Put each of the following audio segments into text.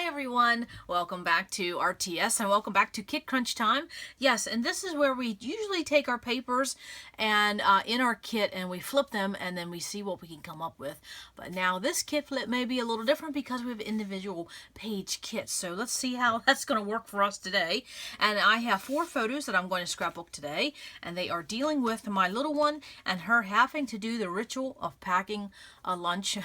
Hi everyone, welcome back to RTS and welcome back to Kit Crunch time. Yes, and this is where we usually take our papers and in our kit and we flip them and then we see what we can come up with. But now this kit flip may be a little different because we have individual page kits. So let's see how that's going to work for us today. And I have 4 photos that I'm going to scrapbook today, and they are dealing with my little one and her having to do the ritual of packing a lunch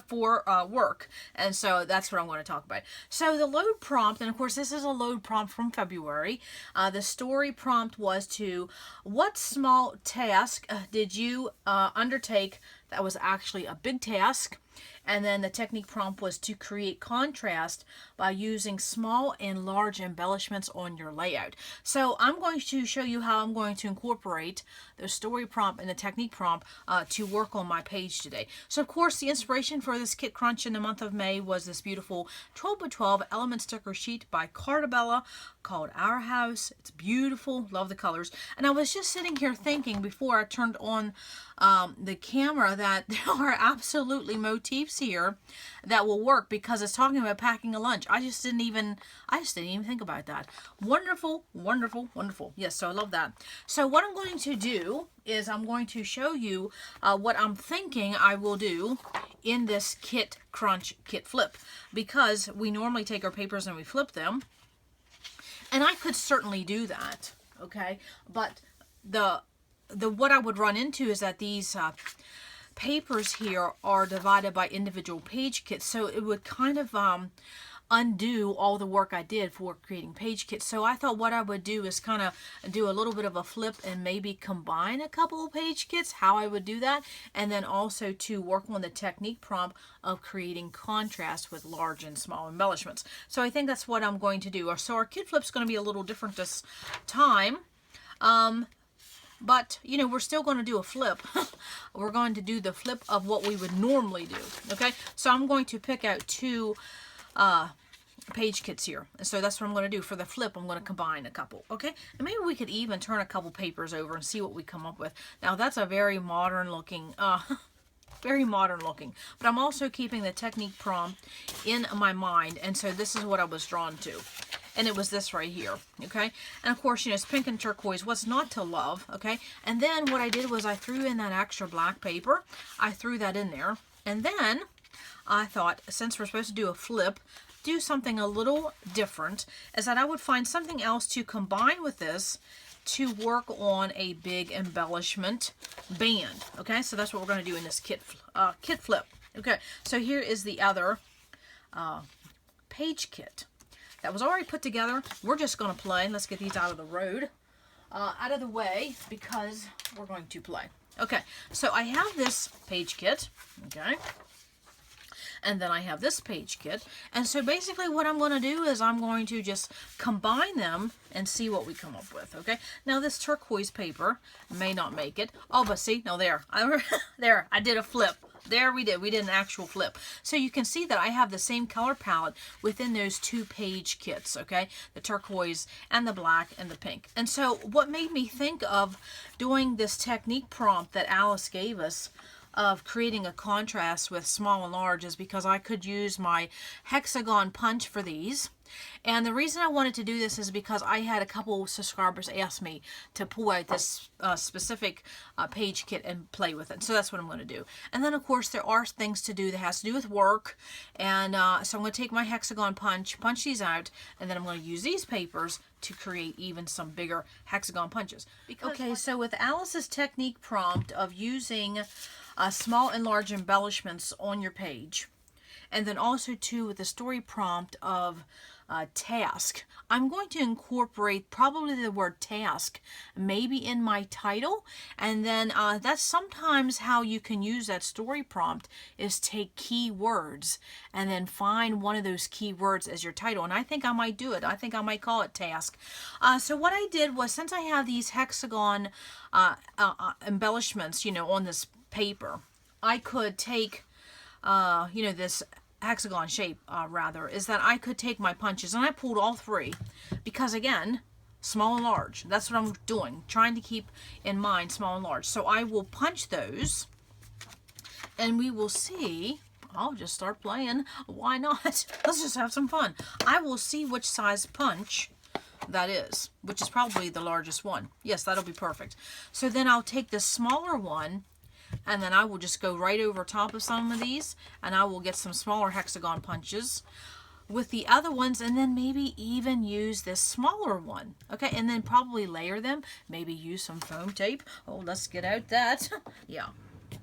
for work. And so that's what I'm going to talk about. So the load prompt, and of course this is a load prompt from February. The story prompt was to, what small task did you undertake that was actually a big task? And then the technique prompt was to create contrast by using small and large embellishments on your layout. So I'm going to show you how I'm going to incorporate the story prompt and the technique prompt to work on my page today. So of course the inspiration for this Kit Crunch in the month of May was this beautiful 12 by 12 element sticker sheet by Cartabella called Our House. It's beautiful, love the colors. And I was just sitting here thinking before I turned on the camera that there are absolutely motifs here that will work because it's talking about packing a lunch. I just didn't even think about that. Wonderful, wonderful, wonderful. Yes, so I love that. So what I'm going to do is I'm going to show you what I'm thinking I will do in this Kit Crunch Kit Flip, because we normally take our papers and we flip them, and I could certainly do that, okay? But the what I would run into is that these papers here are divided by individual page kits, so it would kind of undo all the work I did for creating page kits. So I thought what I would do is kind of do a little bit of a flip and maybe combine a couple of page kits, how I would do that, and then also to work on the technique prompt of creating contrast with large and small embellishments. So I think that's what I'm going to do. So our kit flip's going to be a little different this time. But, you know, we're still going to do a flip. We're going to do the flip of what we would normally do, okay? So I'm going to pick out 2 page kits here. And so that's what I'm going to do. For the flip, I'm going to combine a couple, okay? And maybe we could even turn a couple papers over and see what we come up with. Now, that's a very modern looking, very modern looking. But I'm also keeping the technique prompt in my mind. And so this is what I was drawn to. And it was this right here, okay? And of course, you know, it's pink and turquoise. What's not to love, okay? And then what I did was I threw in that extra black paper. I threw that in there. And then I thought, since we're supposed to do a flip, do something a little different, is that I would find something else to combine with this to work on a big embellishment band, okay? So that's what we're going to do in this kit flip. Okay, so here is the other page kit that was already put together. We're just going to play. Let's get these out of the road, out of the way, because we're going to play. Okay, so I have this page kit, okay, and then I have this page kit, and so basically what I'm going to do is I'm going to just combine them and see what we come up with, okay? Now this turquoise paper may not make it. Oh, but see, no, there, there, I did a flip. There we did an actual flip. So you can see that I have the same color palette within those 2 page kits, okay? The turquoise and the black and the pink. And so what made me think of doing this technique prompt that Alice gave us of creating a contrast with small and large is because I could use my hexagon punch for these. And the reason I wanted to do this is because I had a couple subscribers ask me to pull out this specific page kit and play with it. So that's what I'm going to do. And then, of course, there are things to do that has to do with work. And so I'm going to take my hexagon punch these out, and then I'm going to use these papers to create even some bigger hexagon punches. Okay, so with Alice's technique prompt of using small and large embellishments on your page, and then also too with the story prompt of task, I'm going to incorporate probably the word task maybe in my title. And then that's sometimes how you can use that story prompt, is take keywords and then find one of those keywords as your title. And I think I might do it. I think I might call it task. So what I did was, since I have these hexagon embellishments, you know, on this paper, I could take you know, this hexagon shape rather, is that I could take my punches, and I pulled all 3 because, again, small and large, that's what I'm doing, trying to keep in mind small and large. So I will punch those and we will see I'll just start playing. Why not? Let's just have some fun. I will see which size punch that is, which is probably the largest one. Yes, that'll be perfect. So then I'll take the smaller one, and then I will just go right over top of some of these, and I will get some smaller hexagon punches with the other ones, and then maybe even use this smaller one. Okay, and then probably layer them, maybe use some foam tape. Oh, let's get out that. Yeah.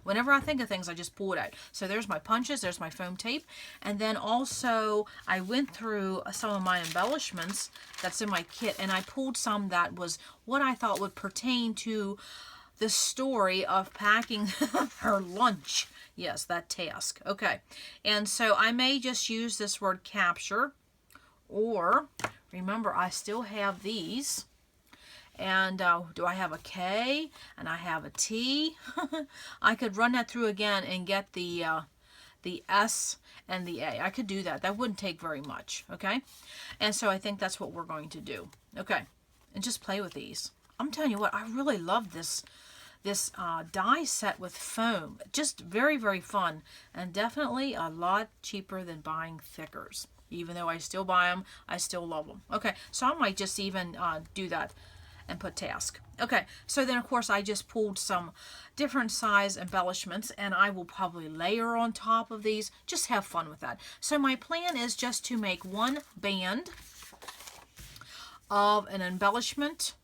Whenever I think of things, I just pull it out. So there's my punches, there's my foam tape, and then also I went through some of my embellishments that's in my kit, and I pulled some that was what I thought would pertain to the story of packing her lunch. Yes, that task. Okay, and so I may just use this word capture, or remember I still have these. And do I have a K? And I have a T. I could run that through again and get the S and the A. I could do that. That wouldn't take very much, okay? And so I think that's what we're going to do. Okay, and just play with these. I'm telling you what, I really love this die set with foam. Just very, very fun, and definitely a lot cheaper than buying thickers. Even though I still buy them, I still love them. Okay, so I might just even do that and put task. Okay, so then of course I just pulled some different size embellishments, and I will probably layer on top of these. Just have fun with that. So my plan is just to make one band of an embellishment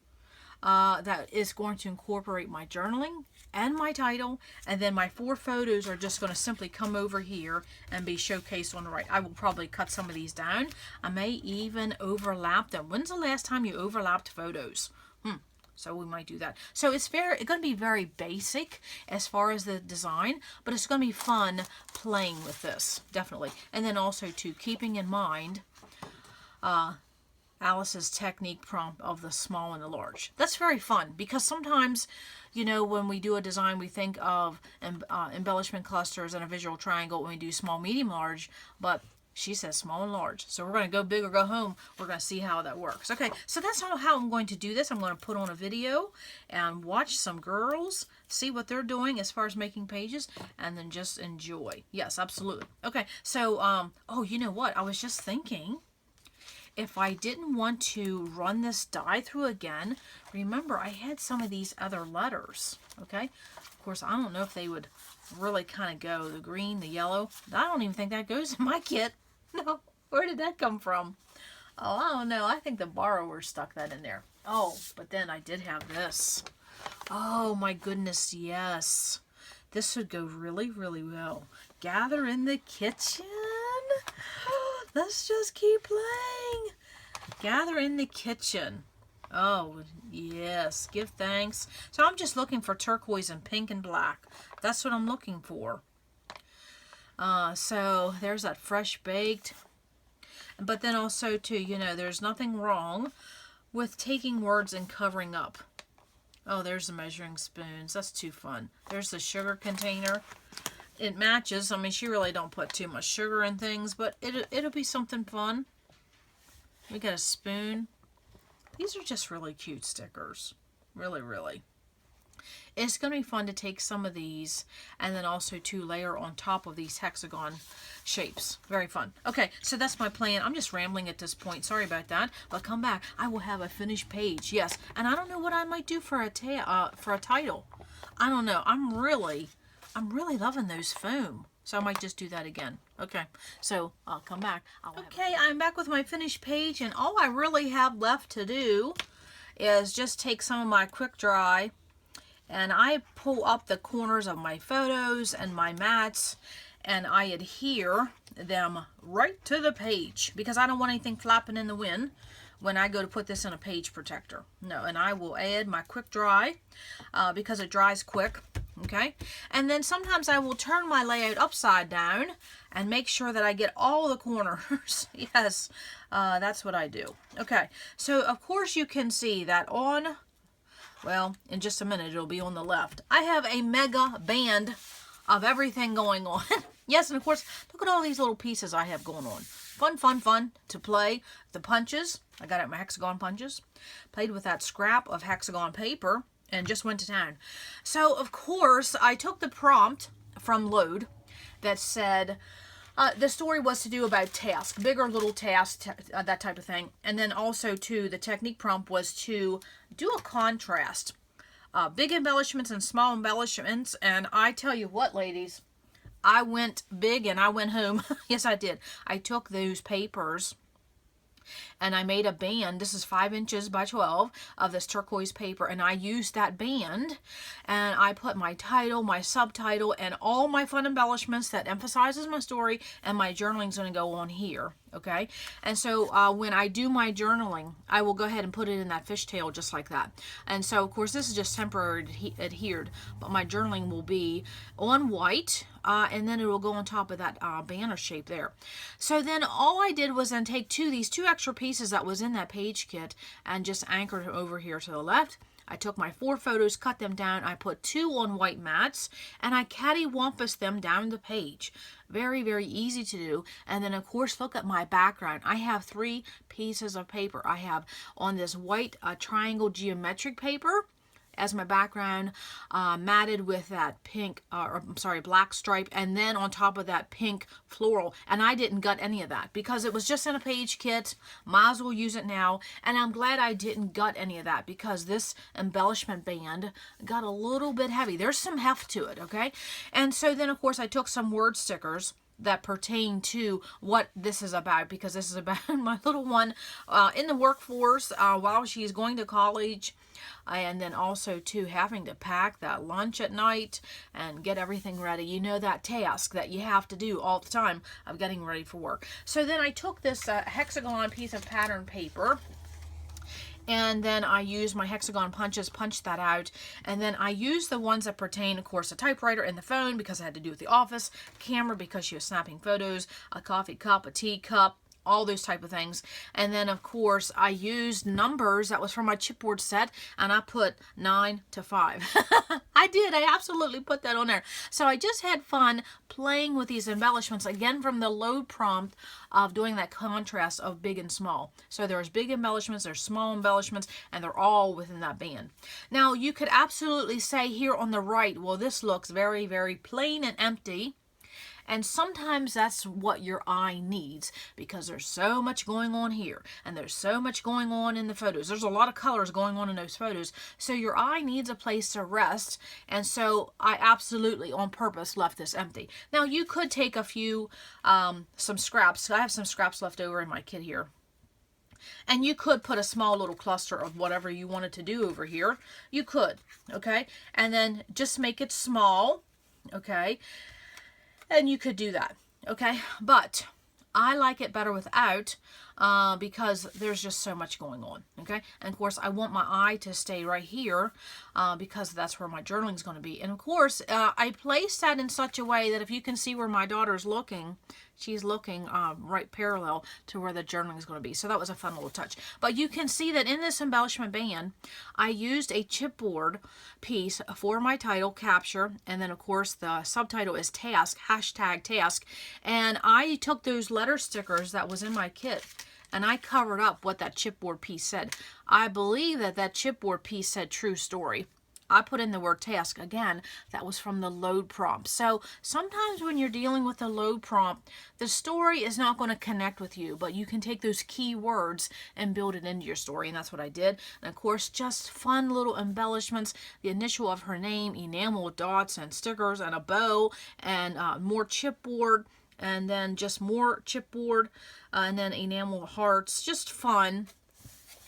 that is going to incorporate my journaling and my title, and then my 4 photos are just going to simply come over here and be showcased on the right. I will probably cut some of these down. I may even overlap them. When's the last time you overlapped photos? So we might do that. So it's going to be very basic as far as the design, but it's going to be fun playing with this, definitely. And then also too, keeping in mind Alice's technique prompt of the small and the large. That's very fun, because sometimes, you know, when we do a design, we think of embellishment clusters and a visual triangle when we do small, medium, large, but she says small and large. So we're going to go big or go home. We're going to see how that works. Okay, so that's how I'm going to do this. I'm going to put on a video and watch some girls, see what they're doing as far as making pages, and then just enjoy. Yes, absolutely. Okay, so, oh, you know what? I was just thinking, if I didn't want to run this die through again, remember I had some of these other letters, okay? Of course, I don't know if they would really kind of go, the green, the yellow. I don't even think that goes in my kit. No, where did that come from? Oh, I don't know. I think the borrower stuck that in there. Oh, but then I did have this. Oh my goodness, yes. This would go really, really well. Gather in the kitchen. Let's just keep playing. Gather in the kitchen. Oh, yes. Give thanks. So I'm just looking for turquoise and pink and black. That's what I'm looking for. So there's that fresh baked. But then also, too, you know, there's nothing wrong with taking words and covering up. Oh, there's the measuring spoons. That's too fun. There's the sugar container. It matches. I mean, she really don't put too much sugar in things, but it'll be something fun. We got a spoon. These are just really cute stickers. Really, really. It's going to be fun to take some of these and then also to layer on top of these hexagon shapes. Very fun. Okay, so that's my plan. I'm just rambling at this point. Sorry about that. But come back. I will have a finished page. Yes. And I don't know what I might do for a title. I don't know. I'm really loving those foam. So I might just do that again. Okay, so I'll come back. Okay, I'm back with my finished page, and all I really have left to do is just take some of my quick dry, and I pull up the corners of my photos and my mats, and I adhere them right to the page, because I don't want anything flapping in the wind when I go to put this in a page protector. No, and I will add my quick dry because it dries quick. Okay, and then sometimes I will turn my layout upside down and make sure that I get all the corners. Yes, that's what I do. Okay, so of course you can see that on, well, in just a minute it'll be on the left. I have a mega band of everything going on. Yes, and of course, look at all these little pieces I have going on. Fun, fun, fun to play. The punches, I got out my hexagon punches. Played with that scrap of hexagon paper and just went to town. So, of course, I took the prompt from Load, that said, the story was to do about tasks, big or little tasks, that type of thing. And then also, too, the technique prompt was to do a contrast. Big embellishments and small embellishments. And I tell you what, ladies, I went big and I went home. Yes, I did. I took those papers and I made a band. This is 5 inches by 12 of this turquoise paper, and I used that band and I put my title, my subtitle, and all my fun embellishments that emphasizes my story, and my journaling's going to go on here. Okay, and so when I do my journaling, I will go ahead and put it in that fishtail just like that. And so, of course, this is just temporary adhered, but my journaling will be on white, and then it will go on top of that banner shape there. So then all I did was then take these two extra pieces that was in that page kit and just anchored it over here to the left. I took my 4 photos, cut them down, I put 2 on white mats, and I cattywampus them down the page. Very, very easy to do. And then, of course, look at my background. I have 3 pieces of paper. I have on this white triangle geometric paper as my background, matted with that pink, black stripe, and then on top of that pink floral. And I didn't gut any of that because it was just in a page kit. Might as well use it now. And I'm glad I didn't gut any of that because this embellishment band got a little bit heavy. There's some heft to it, okay? And so then, of course, I took some word stickers that pertain to what this is about, because this is about my little one in the workforce while she's going to college, and then also too having to pack that lunch at night and get everything ready. You know, that task that you have to do all the time of getting ready for work. So then I took this hexagon piece of pattern paper, and then I used my hexagon punches, punched that out, and then I used the ones that pertain, of course, a typewriter and the phone because I had to do with the office, camera because she was snapping photos, a coffee cup, a tea cup, all those type of things. And then, of course, I used numbers that was from my chipboard set, and I put 9 to 5. I did. I absolutely put that on there. So I just had fun playing with these embellishments, again, from the load prompt of doing that contrast of big and small. So there's big embellishments, there's small embellishments, and they're all within that band. Now, you could absolutely say here on the right, well, this looks very, very plain and empty. And sometimes that's what your eye needs, because there's so much going on here and there's so much going on in the photos. There's a lot of colors going on in those photos. So your eye needs a place to rest. And so I absolutely on purpose left this empty. Now you could take a few, some scraps. I have some scraps left over in my kit here. And you could put a small little cluster of whatever you wanted to do over here. You could, okay? And then just make it small, okay? And you could do that, okay? But I like it better without because there's just so much going on, okay? And, of course, I want my eye to stay right here because that's where my journaling is going to be. And, of course, I placed that in such a way that if you can see where my daughter's looking, she's looking right parallel to where the journaling is going to be. So that was a fun little touch. But you can see that in this embellishment band, I used a chipboard piece for my title, capture, and then, of course, the subtitle is task, hashtag task. And I took those letter stickers that was in my kit, and I covered up what that chipboard piece said. I believe that that chipboard piece said true story. I put in the word task. Again, that was from the load prompt. So sometimes when you're dealing with the load prompt, the story is not going to connect with you, but you can take those key words and build it into your story, and that's what I did. And of course, just fun little embellishments, the initial of her name, enamel dots and stickers and a bow, and more chipboard, and then just more chipboard, and then enamel hearts. Just fun.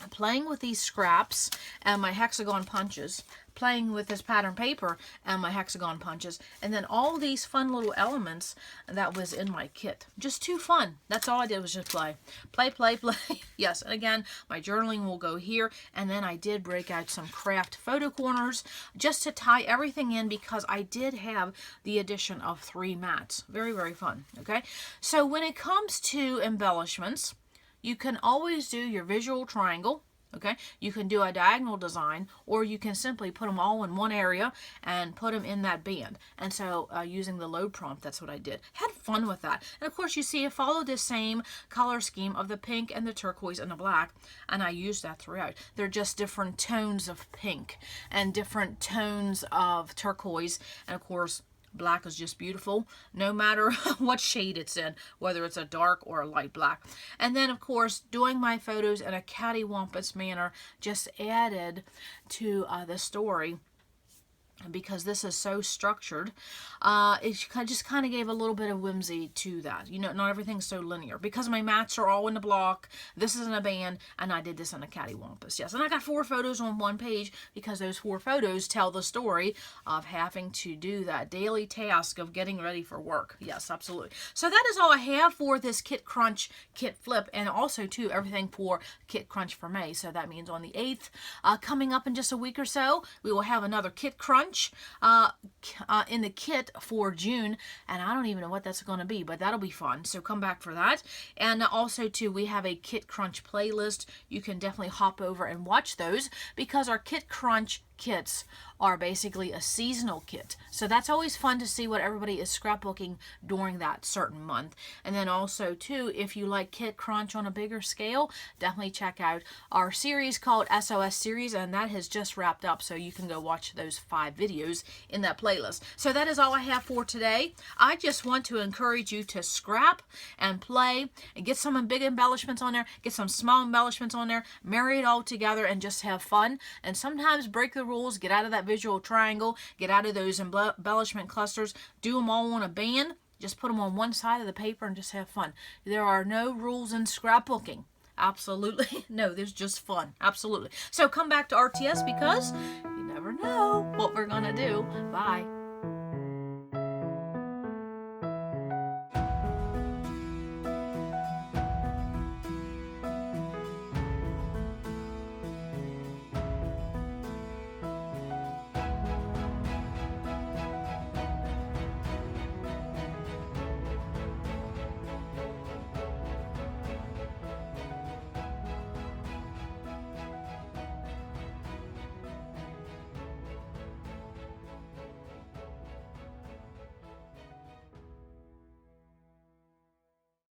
Playing with these scraps and my hexagon punches, playing with this pattern paper and my hexagon punches, and then all these fun little elements that was in my kit. Just too fun. That's all I did was just play. Play, play, play. Yes, and again, my journaling will go here, and then I did break out some craft photo corners just to tie everything in because I did have the addition of 3 mats. Very, very fun, okay? So when it comes to embellishments, you can always do your visual triangle, okay? You can do a diagonal design, or you can simply put them all in one area and put them in that band. And so using the load prompt, that's what I did. Had fun with that. And of course, you see, I followed the same color scheme of the pink and the turquoise and the black, and I used that throughout. They're just different tones of pink and different tones of turquoise, and of course, Black is just beautiful, no matter what shade it's in, whether it's a dark or a light black. And then, of course, doing my photos in a cattywampus manner just added to the story. Because this is so structured, it just kind of gave a little bit of whimsy to that. You know, not everything's so linear. Because my mats are all in the block, this is in a band, and I did this in a cattywampus. Yes, and I got 4 photos on one page because those 4 photos tell the story of having to do that daily task of getting ready for work. Yes, absolutely. So that is all I have for this Kit Krunch kit flip, and also, too, everything for Kit Krunch for May. So that means on the 8th, coming up in just a week or so, we will have another Kit Krunch in the kit for June, and I don't even know what that's going to be, but that'll be fun, so come back for that. And also too, we have a Kit Krunch playlist. You can definitely hop over and watch those, because our Kit Krunch kits are basically a seasonal kit, so that's always fun to see what everybody is scrapbooking during that certain month. And then also too, if you like Kit Krunch on a bigger scale, definitely check out our series called SOS Series, and that has just wrapped up, so you can go watch those 5 videos in that playlist. So that is all I have for today. I just want to encourage you to scrap and play and get some big embellishments on there, get some small embellishments on there, marry it all together and just have fun. And sometimes break the rules, get out of that visual triangle, get out of those embellishment clusters, do them all on a band, just put them on one side of the paper and just have fun. There are no rules in scrapbooking. Absolutely. No, there's just fun. Absolutely. So come back to RTS, because you never know what we're going to do. Bye.